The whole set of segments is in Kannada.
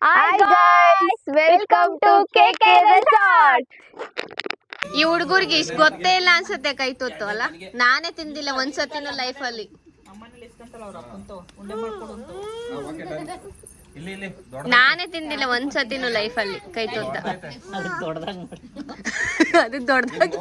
Hi guys, welcome to KK Resort. ಈ ಹುಡುಗರಿಗೆ ಇಷ್ಟು ಗೊತ್ತೇ ಇಲ್ಲ ಅನ್ಸುತ್ತೆ ಕೈ ತೊತ್ತು ಅಲ್ಲ. ನಾನೇ ತಿಂದಿಲ್ಲ ಒಂದ್ಸತಿನೂ ಲೈಫಲ್ಲಿ. ನಾನೇ ತಿಂದಿಲ್ಲ ಒಂದ್ಸತಿನೂ ಲೈಫಲ್ಲಿ ಕೈ ತೊತ್ತ. ಅದು ದೊಡ್ಡದಾಗಿ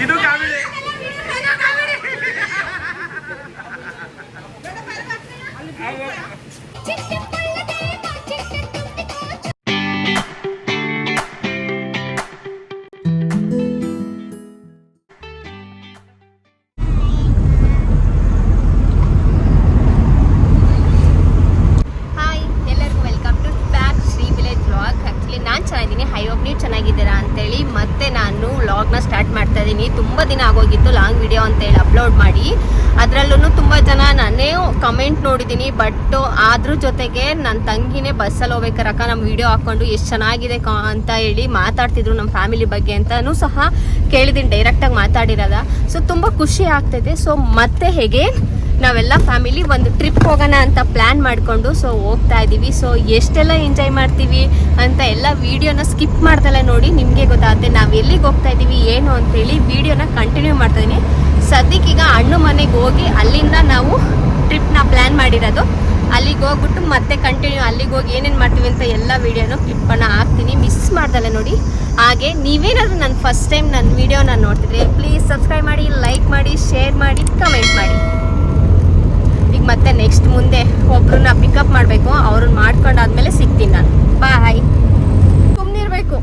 ಇದು ಕಾಮಿಡಿ. ಚೆನ್ನಾಗಿದ್ದೀರಾ ಅಂತೇಳಿ ಮತ್ತೆ ನಾನು ವ್ಲಾಗ್ನ ಸ್ಟಾರ್ಟ್ ಮಾಡ್ತಾ ಇದ್ದೀನಿ. ತುಂಬ ದಿನ ಆಗೋಗಿತ್ತು ಲಾಂಗ್ ವಿಡಿಯೋ ಅಂತೇಳಿ ಅಪ್ಲೋಡ್ ಮಾಡಿ. ಅದರಲ್ಲೂ ತುಂಬ ಜನ ನಾನೇ ಕಮೆಂಟ್ ನೋಡಿದ್ದೀನಿ. ಬಟ್ ಅದ್ರ ಜೊತೆಗೆ ನನ್ನ ತಂಗಿನೇ ಬಸ್ಸಲ್ಲಿ ಹೋಗ್ಬೇಕಾರಕ್ಕ ನಮ್ಮ ವಿಡಿಯೋ ಹಾಕ್ಕೊಂಡು ಎಷ್ಟು ಚೆನ್ನಾಗಿದೆ ಅಂತ ಹೇಳಿ ಮಾತಾಡ್ತಿದ್ರು ನಮ್ಮ ಫ್ಯಾಮಿಲಿ ಬಗ್ಗೆ ಅಂತಲೂ ಸಹ ಕೇಳಿದ್ದೀನಿ, ಡೈರೆಕ್ಟಾಗಿ ಮಾತಾಡಿರೋದ. ಸೊ ತುಂಬ ಖುಷಿ ಆಗ್ತೈತೆ. ಸೊ ಮತ್ತೆ ಹೇಗೆ ನಾವೆಲ್ಲ ಫ್ಯಾಮಿಲಿ ಒಂದು ಟ್ರಿಪ್ ಹೋಗೋಣ ಅಂತ ಪ್ಲ್ಯಾನ್ ಮಾಡಿಕೊಂಡು ಸೊ ಹೋಗ್ತಾ ಇದ್ದೀವಿ. ಸೊ ಎಷ್ಟೆಲ್ಲ ಎಂಜಾಯ್ ಮಾಡ್ತೀವಿ ಅಂತ ಎಲ್ಲ ವೀಡಿಯೋನ ಸ್ಕಿಪ್ ಮಾಡ್ದಲ್ಲ ನೋಡಿ, ನಿಮಗೆ ಗೊತ್ತಾಗುತ್ತೆ ನಾವು ಎಲ್ಲಿಗೆ ಹೋಗ್ತಾ ಇದ್ದೀವಿ ಏನು ಅಂತೇಳಿ. ವೀಡಿಯೋನ ಕಂಟಿನ್ಯೂ ಮಾಡ್ತಾಯಿದ್ದೀನಿ. ಸದ್ಯಕ್ಕೀಗ ಅಣ್ಣ ಮನೆಗೆ ಹೋಗಿ ಅಲ್ಲಿಂದ ನಾವು ಟ್ರಿಪ್ನ ಪ್ಲ್ಯಾನ್ ಮಾಡಿರೋದು. ಅಲ್ಲಿಗೆ ಹೋಗ್ಬಿಟ್ಟು ಮತ್ತೆ ಕಂಟಿನ್ಯೂ ಅಲ್ಲಿಗೆ ಹೋಗಿ ಏನೇನು ಮಾಡ್ತೀವಿ ಅಂತ ಎಲ್ಲ ವೀಡಿಯೋನ ಕ್ಲಿಪ್ಪನ್ನು ಹಾಕ್ತೀನಿ, ಮಿಸ್ ಮಾಡ್ದಲ್ಲ ನೋಡಿ. ಹಾಗೆ ನೀವೇನಾದರೂ ನನ್ನ ಫಸ್ಟ್ ಟೈಮ್ ನನ್ನ ವೀಡಿಯೋನ ನೋಡ್ತಿದ್ರೆ ಪ್ಲೀಸ್ ಸಬ್ಸ್ಕ್ರೈಬ್ ಮಾಡಿ, ಲೈಕ್ ಮಾಡಿ, ಶೇರ್ ಮಾಡಿ, ಕಮೆಂಟ್ ಮಾಡಿ. ಈಗ ಮತ್ತೆ ನೆಕ್ಸ್ಟ್ ಮುಂದೆ ಒಬ್ರನ್ನ ಪಿಕಪ್ ಮಾಡಬೇಕು, ಅವ್ರನ್ನ ಮಾಡ್ಕೊಂಡಾದ್ಮೇಲೆ ಸಿಗ್ತೀನಿ ನಾನು. ಬಾಯ್. ಸುಮ್ಮನಿರ್ಬೇಕು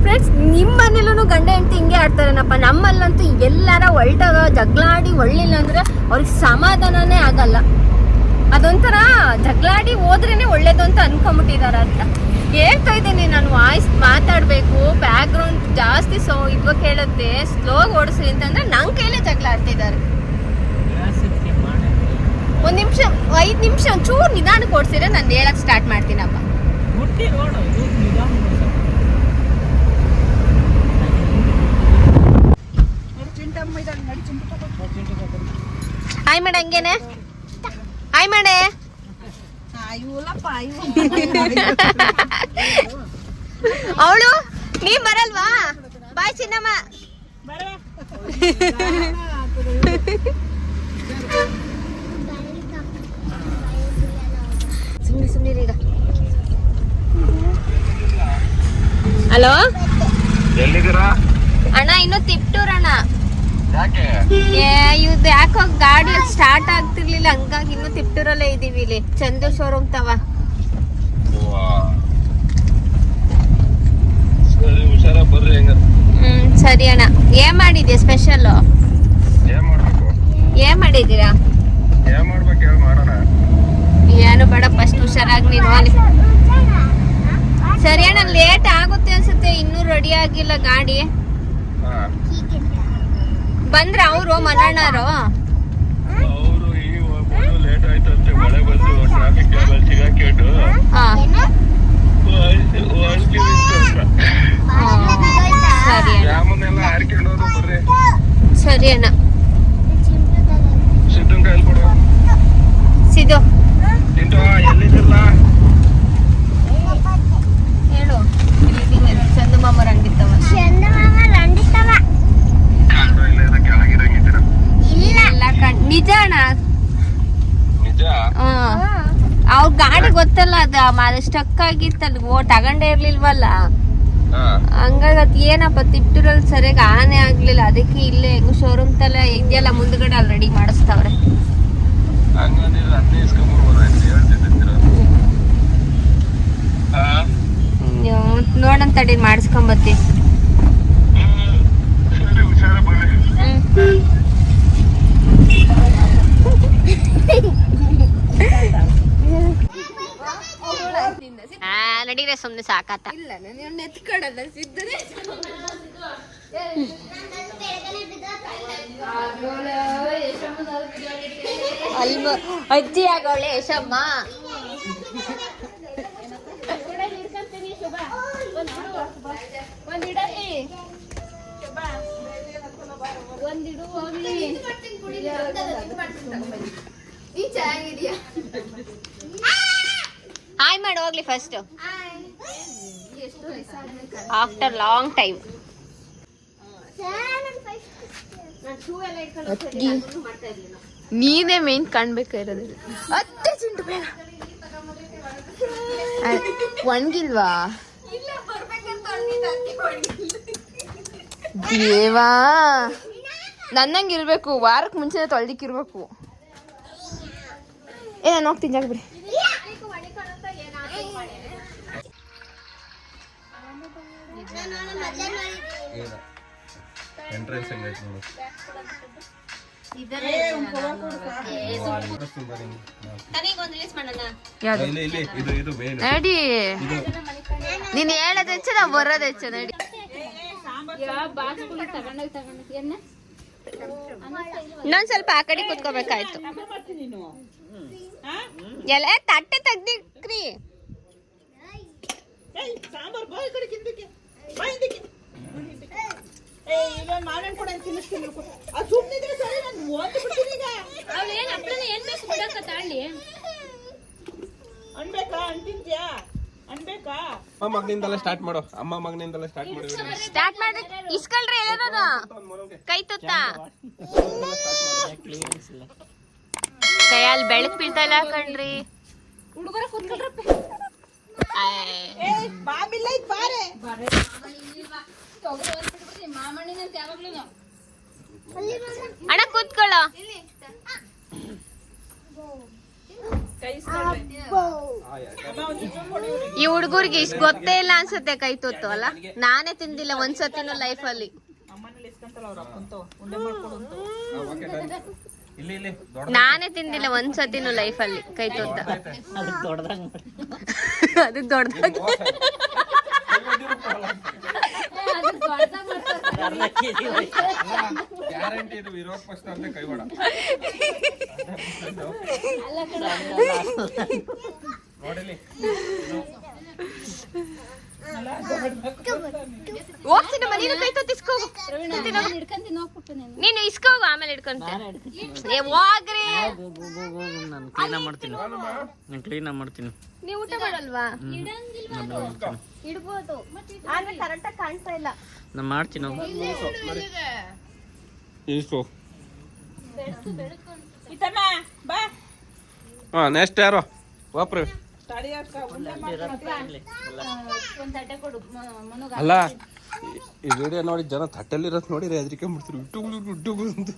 ಫ್ರೆಂಡ್ಸ್. ನಿಮ್ಮ ಮನೇಲೂ ಗಂಡ ಹೆಂಡತಿ ಹಿಂಗೆ ಆಡ್ತಾರೇನಪ್ಪ. ನಮ್ಮಲ್ಲಂತೂ ಎಲ್ಲಾರ ಒಳ್ಟಾಗ ಜಗಳಾಡಿ ಒಳ್ಳಿಲ್ಲ ಅಂದ್ರೆ ಅವ್ರಿಗೆ ಸಮಾಧಾನನೇ ಆಗಲ್ಲ. ಅದೊಂಥರ ಜಗಳಾಡಿ ಹೋದ್ರೇನೆ ಒಳ್ಳೇದು ಅಂತ ಅನ್ಕೊಂಬಿಟ್ಟಿದ್ದಾರೆ ಅಂತ ಹೇಳ್ತಾ ಇದ್ದೀನಿ ನಾನು. ವಾಯ್ಸ್ ಮಾತಾಡಬೇಕು, ಬ್ಯಾಕ್ ಗ್ರೌಂಡ್ ಜಾಸ್ತಿ ಇದ್ವ ಕೇಳುತ್ತೆ, ಸ್ಲೋಗಿ ಓಡಿಸ್ರಿ ಅಂತಂದ್ರೆ ನಂಗೆ ಕೈಲೇ ಜಗಳ ಆಡ್ತಿದ್ದಾರೆ. ಒಂದು ನಿಮಿಷ 5 ನಿಮಿಷ ಒಂಚೂರು ನಿಧಾನಕ್ಕೆ ಓಡಿಸಿದ್ರೆ ನಾನು ಹೇಳಕ್ ಸ್ಟಾರ್ಟ್ ಮಾಡ್ತೀನಪ್ಪ. ಹಾಯ್ ಮೇಡ, ಹಂಗೇನೆ ಹಾಯ್ ಮಾಡೆ. ಅವಳು ನೀ ಬರಲ್ವಾ? ಬಾಯ್ ಚಿನ್ನಮ್ಮ. ಸುಮ್ಮನೆ ಈಗ. ಹಲೋ ಅಣ್ಣ, ಇನ್ನು ತಿಪ್ಟೂರಣ್ಣ. ಇವ್ದು ಯಾಕೋ ಗಾಡಿ ಸ್ಟಾರ್ಟ್ ಆಗ್ತಿರ್ಲಿಲ್ಲ, ಹಂಗಾಗಿ ಇನ್ನು ತಿಪ್ಟೂರಲ್ಲೇ ಇದೀವಿ. ಇಲ್ಲಿ ಚಂದು ಶೋರೂಮ್ ತವ. ಸರಿ ಅಣ್ಣ. ಏನ್ ಮಾಡಿದ್ಯಾ ಸ್ಪೆಷಲ್? ಏನ್ ಮಾಡಿದೀರಾ? ಏನು ಬೇಡ, ಫಸ್ಟ್ ಹುಷಾರಾಗಿ ನೀನು. ಸರಿ ಅಣ್ಣ, ಲೇಟ್ ಆಗುತ್ತೆ ಅನ್ಸುತ್ತೆ, ಇನ್ನೂ ರೆಡಿ ಆಗಿಲ್ಲ ಗಾಡಿ. ಬಂದ್ರ ಅವರು ಮನಣ್ಣರು? ಸರಿ ಅಣ್ಣ. ಸಿದ್ದು ಹೇಳು, ಚಂದು ಮಾಮರ ಅಂಗಿತ್ತವ. ನಿಜ ಅಣ್ಣ, ಅವ್ರ ಗಾಡಿ ಗೊತ್ತಲ್ಲ, ಅದು ಸ್ಟಕ್ ಆಗಿತ್ತಲ್ಲ, ತಗೊಂಡೇ ಇರ್ಲಿಲ್ವಲ್ಲ. ಹಂಗಾಗಿ ಅದ್ ಏನಪ್ಪ ತಿಪ್ಟೂರಲ್ಲಿ ಸರಿಯಾಗಿ ಆನೆ ಆಗ್ಲಿಲ್ಲ. ಅದಕ್ಕೆ ಇಲ್ಲೇ ಹೆಂಗು ಶೋರೂಮ್ ತಲೆ ಇದೆಯಲ್ಲ ಮುಂದ್ಗಡೆ ಅಲ್ಲಿ ರೆಡಿ ಮಾಡಿಸ್ತಾವ್ರೆ. ನೋಡಂತ ತಡಿ, ಮಾಡಿಸ್ಕೊಂಬತ್ತಿ. ನಡೀರೆ ಸುಮ್ನೆ ಸಾಕಾತ. ಇಲ್ಲ ನಾನು ಎತ್ಕೊಡಲ್ಲ ಸಿದ್ಧನೇ. ಅಲ್ವ ಅಜ್ಜಿ ಆಗೋಳೆ ಯಶಮ್ಮ. ಒಂದಿಡು ಹೋಗ್ಲಿ. ಹಾಯ್ ಮಾಡಿ ಹೋಗ್ಲಿ ಫಸ್ಟ್. After long time. ನೀನೇ ಮೇನ್ ಕಾಣ್ಬೇಕಾಗಿರೋದು. ಅತ್ತೆ ಚಿಂಟು ಬೇಡ ಒಣಗಿಲ್ವಾ ದೇವಾ? ನನ್ನಂಗಿರ್ಬೇಕು, ವಾರಕ್ಕೆ ಮುಂಚೆ ತೊಳ್ದಿಕ್ಕಿರ್ಬೇಕು. ನಾನು ಹೋಗ್ತೀನಿ ಜಾಗ ಬಿಡಿ. ನಡಿ, ನೀನ್ ಹೇಳೋದ್ ಹೆಚ್ಚು, ನಾವ್ ಬರೋದ್ ಹೆಚ್ಚು. ನಡಿ. ಇನ್ನೊಂದ್ ಸ್ವಲ್ಪ ಆ ಕಡೆ ಕುತ್ಕೋಬೇಕಾಯ್ತು. ಎಲ್ಲ ತಟ್ಟೆ ತೆಗ್ದಿಕ್ರಿ. ಮಗನಿಂದಲ್ಲ ಸ್ಟಾರ್ಟ್ ಮಾಡು. ಅಮ್ಮ ಮಗನಿಂದಲ್ಲ ಸ್ಟಾರ್ಟ್ ಮಾಡಿ. ಸ್ಟಾರ್ಟ್ ಮಾಡಿ ಇಸ್ಕೊಳ್ರಿ ಎಲ್ಲರೂ ಕೈ ತುತ್ತ. ಕೈಯಲ್ಲಿ ಬೆಳಕ್ ಬೀಳ್ತಾ ಇಲ್ಲ ಕಣ್ರಿ. ಅಣ್ಣ ಕೂತ್ಕೊಳ್ಳೋ. ಈ ಹುಡುಗರಿಗೆ ಇಷ್ಟ ಗೊತ್ತೇ ಇಲ್ಲ ಅನ್ಸುತ್ತೆ ಕೈ ತುತ್ತು ಅಲ್ಲ. ನಾನೇ ತಿಂದಿಲ್ಲ ಒಂದ್ಸತಿನೂ ಲೈಫಲ್ಲಿ. ನಾನೇ ತಿಂದಿಲ್ಲ ಒಂದ್ಸತಿನೂ ಲೈಫಲ್ಲಿ ಕೈ ತುತ್ತ. ಅದು ದೊಡ್ಡದಾಗ ಗ್ಯಾರಂಟಿ ಇದು ವಿರೋಧ ಪಕ್ಷ ಅಂದ್ರೆ ಕೈವಾಡ. ನೋಡಿಲಿ ಹೋಗ್ತೀನಿ ಮನೇಲಿ ಕೈ ತುತ್ತು ಇಸ್ಕೋಗು. ನೀನು ಇಸ್ಕೋಗು, ಆಮೇಲೆ ಇಟ್ಕೊಂತೀನಿ. ಹೋಗ್ರಿ, ನಾನು ಕ್ಲೀನ್ ಮಾಡ್ತೀನಿ. ನೀವು ಊಟ ಮಾಡಲ್ವಾ? ಇಡ್ಬೋದು, ಆದ್ರೆ ಕರೆಕ್ಟಾಗಿ ಕಾಣ್ತಾ ಇಲ್ಲ. ನಾನು ಮಾಡ್ತೀನಿ. ನೆಕ್ಸ್ಟ್ ಯಾರು ವಾಪ್ರ? ಅಲ್ಲ ಈ ವಿಡಿಯೋ ನೋಡಿ ಜನ ತಟ್ಟಲ್ಲಿರೋದು ನೋಡಿರಿ ಹೆದರಿಕೆ ಮಾಡ್ತಾರೆ. ಇಟ್ಟುಗಳು ಅಂತ.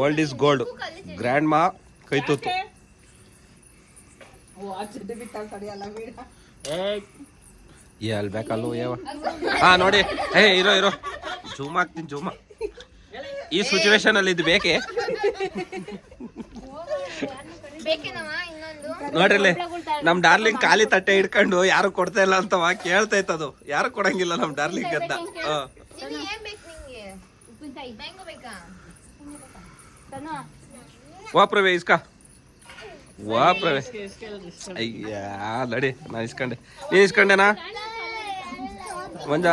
Old is gold. ಗ್ರ್ಯಾಂಡ್ ಮಾ ಕೈ ತುತ್ತು. ಎಲ್ ಬೇಕಲ್ಲೂ ಯಾವ. ಹಾ ನೋಡಿ, ಇರೋ ಜೂಮ್ ಹಾಕ್ತೀನಿ. ಜೂಮ ಈ ಸಿಚುವೇಶನ್ ಅಲ್ಲಿ ಇದು ಬೇಕೇ? ನೋಡ್ರಿ ನಮ್ ಡಾರ್ಲಿಂಗ್ ಖಾಲಿ ತಟ್ಟೆ ಹಿಡ್ಕೊಂಡು ಯಾರು ಕೊಡ್ತಾ ಇಲ್ಲ ಅಂತ ಕೇಳ್ತಾ ಇತ್ತದು. ಯಾರು ಕೊಡಂಗಿಲ್ಲ ನಮ್ ಡಾರ್ಲಿಂಗ್ ಅಂತ. ವಾಪ್ರವೇ ಇಸ್ಕಾ. ವಾಪ್ರವೇ ಅಯ್ಯ ನಡಿ. ನಾನು ಇಸ್ಕೊಂಡೆ. ನೀನ್ ಇಸ್ಕೊಂಡೆನಾ ಮಂಜ?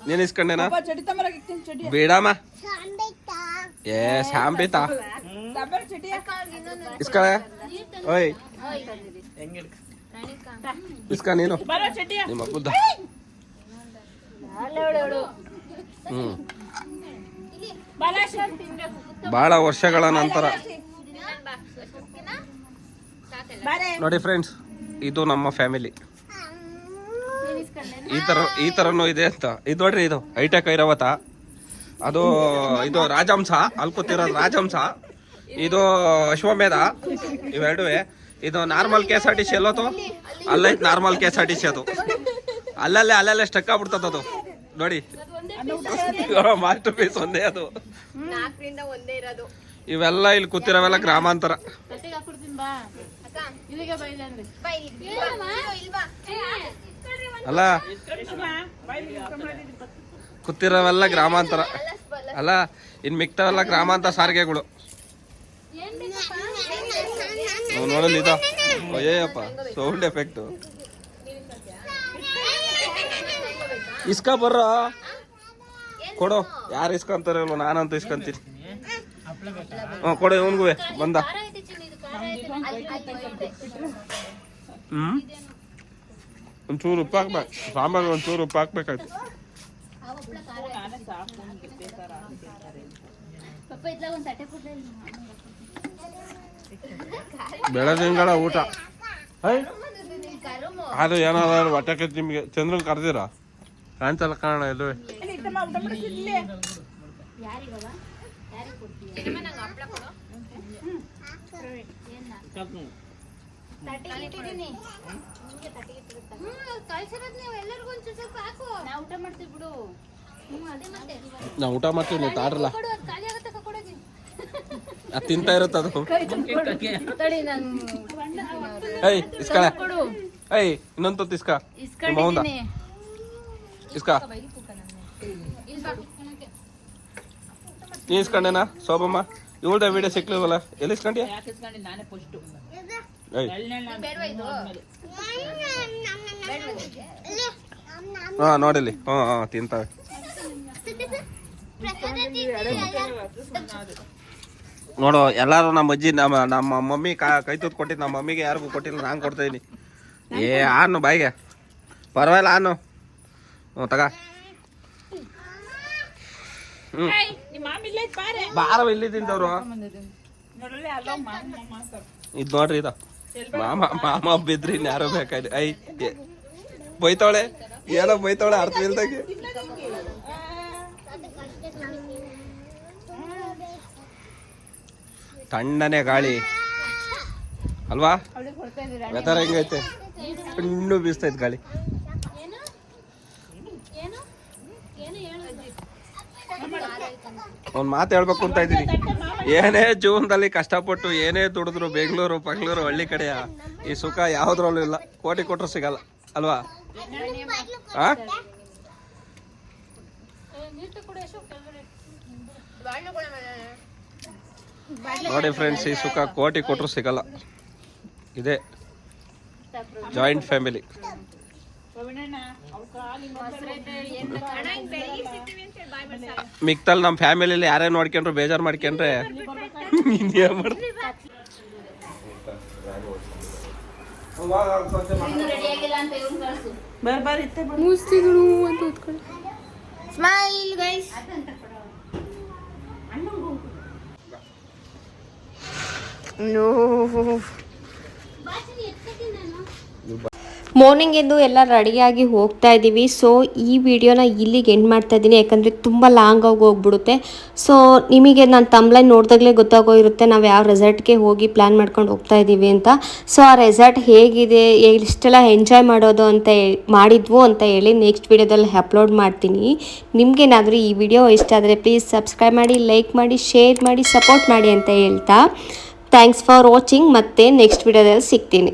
ನೀನ್ ಇಸ್ಕೊಂಡೆನಾ? ಬೇಡಮ್ಮ. ಏ ಸಾಂಬಿತಾ ಇಸ್ಕ. ಓಯ್ ಇಸ್ಕ ನೀನು ನಿಮ್ಮ ಅಪ್ಪುದ್ದ. ಬಹಳ ವರ್ಷಗಳ ನಂತರ ನೋಡಿ ಫ್ರೆಂಡ್ಸ್, ಇದು ನಮ್ಮ ಫ್ಯಾಮಿಲಿ. ಈ ತರನು ಇದೆ ಅಂತ. ಇದು ನೋಡ್ರಿ, ಇದು ಹೈಟೆಕ್ ಐರಾವತ. ಅದು ಇದು ರಾಜಹಂಸ, ಅಲ್ಲಿ ಕೂತಿರೋದು ರಾಜಹಂಸ. ಇದು ಅಶ್ವಮೇಧ. ಇವೆರಡು. ಇದು ನಾರ್ಮಲ್ KSRTC ಎಲ್ಲೋತು ಅಲ್ಲೈತ್. ನಾರ್ಮಲ್ KSRTC ಅದು ಅಲ್ಲಲ್ಲೇ ಸ್ಟಕ್ ಆಗ್ಬಿಡ್ತದ ಅದು ನೋಡಿ. ಮಾಸ್ಟರ್ ಪೀಸ್ ಒಂದೇ ಅದು. 4ರಿಂದ ಒಂದೇ ಇರೋದು. ಇವೆಲ್ಲ ಇಲ್ಲಿ ಕೂತಿರೋವೆಲ್ಲ ಗ್ರಾಮಾಂತರ. ಅಲ್ಲ ಕೂತಿರೋವೆಲ್ಲ ಗ್ರಾಮಾಂತರ ಅಲ್ಲ, ಇನ್ ಮಿಕ್ತವೆಲ್ಲ ಗ್ರಾಮಾಂತರ ಸಾರಿಗೆಗಳು. ನೋಡಲಿ ಇದ ಅಯ್ಯಪ್ಪ ಸೌಂಡ್ ಎಫೆಕ್ಟ್. ಇಸ್ಕ ಬರ್ರ ಕೊಡು, ಯಾರು ಇಸ್ಕೊಂತಾರ ನಾನಂತೂ ಇಸ್ಕೊಂತೀನಿ. ಕೊಡು ಇವನ್ಗೂ ಬಂದ. ಒಂಚೂರು ಉಪ್ಪು ಹಾಕ್ಬೇಕು, ಸಾಂಬಾರು ಒಂಚೂರು ಉಪ್ಪು ಹಾಕ್ಬೇಕಾಯ್ತು. ಬೆಳದಿಂಗಳ ಊಟ ಅದು ಏನಾದ್ರು ಹೊಟ್ಟೆ ನಿಮ್ಗೆ ಚಂದ್ರನ್ ಕರ್ದಿರ ಕಾಣ್ತಲ್ಲ ಕಾರಣ ಇದು. ನಾ ಊಟ ಮಾಡ್ತೀವಿ, ನೀವು ತಾಡ್ರಲ್ಲ ಅದು ತಿಂತಾ ಇರುತ್ತೆ ಅದು. ಏಯ್ ಇಸ್ಕಳ, ಏಯ್ ಇನ್ನೊಂದು ಇಸ್ಕ ಮೌಂದ ಇಸ್ಕ. ನೀ ಇಸ್ಕೊಂಡೇನಾ ಶೋಭಮ್ಮ? ಇವಳ್ದ ವಿಡಿಯೋ ಸಿಕ್ಲಿಲ್ವಲ್ಲ, ಎಲ್ಲಿ ಇಸ್ಕೊಂಡ್ಯಾ? ಹಾ ನೋಡಿಲಿ, ಹಾ ತಿಂತಾವೆ. ನೋಡು ಎಲ್ಲಾರು ನಮ್ಮ ಅಜ್ಜಿ ನಮ್ಮ ಮಮ್ಮಿ ಕೈ ತುತ್ತು ಕೊಟ್ಟಿದ್ದು, ನಮ್ಮ ಮಮ್ಮಿಗೆ ಯಾರಿಗೂ ಕೊಟ್ಟಿಲ್ಲ, ನಾನು ಕೊಡ್ತಾ ಇದೀನಿ. ಏ ಆನು ಬಾಯಿಗೆ ಪರವಾಗಿಲ್ಲ ಆನು. ತಗ ಬಾರ ಇಲ್ಲಿ ತಿಂತವ್ರು. ಇದ್ ನೋಡ್ರಿ ಇದು ಮಾಮ ಬಿದ್ರಿ ಯಾರೋ ಬೇಕಾಯ್ತು. ಐ ಬೈತಾವಳೆ, ಏನೋ ಬೈತಾವಳೆ ಅರ್ಥ ಇಲ್ದಾಗೆ. ತಣ್ಣನೆ ಗಾಳಿ ಅಲ್ವಾ? ವೆದರ್ ಹೆಂಗೈತೆ? ಇನ್ನೂ ಬೀಸ್ತೈತೆ ಗಾಳಿ. ಒಂದ್ ಮಾತು ಹೇಳ್ಬೇಕು ಅಂತ ಇದ್ದೀನಿ. ಏನೇ ಜೀವನದಲ್ಲಿ ಕಷ್ಟಪಟ್ಟು ಏನೇ ದುಡಿದ್ರು ಬೆಂಗಳೂರು ಹಳ್ಳಿ ಕಡೆಯ ಈ ಸುಖ ಯಾವ್ದ್ರಲ್ಲೂ ಇಲ್ಲ. ಕೋಟಿ ಕೊಟ್ಟರು ಸಿಗಲ್ಲ ಅಲ್ವಾ? ನೋಡಿ ಫ್ರೆಂಡ್ಸ್, ಈ ಸುಖ ಕೋಟಿ ಕೊಟ್ಟರು ಸಿಗಲ್ಲ. ಇದೆ ಜಾಯಿಂಟ್ ಫ್ಯಾಮಿಲಿ. ಮಿಕ್ತಲ್ ನಮ್ಮ ಫ್ಯಾಮಿಲಿಯಲ್ಲಿ ಯಾರೇ ನೋಡ್ಕೊಂಡ್ರು ಬೇಜಾರು ಮಾಡ್ಕೊಂಡ್ರೆ ಸ್ಮೈಲ್ ಗೈಸ್. ಮಾರ್ನಿಂಗ್ ಎದ್ದು ಎಲ್ಲ ರೆಡಿಯಾಗಿ ಹೋಗ್ತಾ ಇದ್ದೀವಿ. ಸೊ ಈ ವಿಡಿಯೋನ ಇಲ್ಲಿಗೆ ಎಂಡ್ ಮಾಡ್ತಾ ಇದ್ದೀನಿ, ಯಾಕಂದರೆ ತುಂಬ ಲಾಂಗ್ ಆಗಿ ಹೋಗ್ಬಿಡುತ್ತೆ. ಸೊ ನಿಮಗೆ ನಾನು ತಮ್ಲೈನ್ ನೋಡಿದಾಗಲೇ ಗೊತ್ತಾಗೋಗಿರುತ್ತೆ ನಾವು ಯಾವ ರೆಸಾರ್ಟ್ಗೆ ಹೋಗಿ ಪ್ಲ್ಯಾನ್ ಮಾಡ್ಕೊಂಡು ಹೋಗ್ತಾ ಇದ್ದೀವಿ ಅಂತ. ಸೊ ಆ ರೆಸಾರ್ಟ್ ಹೇಗಿದೆ, ಇಷ್ಟೆಲ್ಲ ಎಂಜಾಯ್ ಮಾಡಿದ್ವು ಅಂತ ಹೇಳಿ ನೆಕ್ಸ್ಟ್ ವಿಡಿಯೋದಲ್ಲಿ ಅಪ್ಲೋಡ್ ಮಾಡ್ತೀನಿ. ನಿಮಗೇನಾದರೂ ಈ ವಿಡಿಯೋ ಇಷ್ಟ ಆದರೆ ಪ್ಲೀಸ್ ಸಬ್ಸ್ಕ್ರೈಬ್ ಮಾಡಿ, ಲೈಕ್ ಮಾಡಿ, ಶೇರ್ ಮಾಡಿ, ಸಪೋರ್ಟ್ ಮಾಡಿ ಅಂತ ಹೇಳ್ತಾ ಥ್ಯಾಂಕ್ಸ್ ಫಾರ್ ವಾಚಿಂಗ್. ಮತ್ತೆ ನೆಕ್ಸ್ಟ್ ವಿಡಿಯೋದಲ್ಲಿ ಸಿಗ್ತೀನಿ.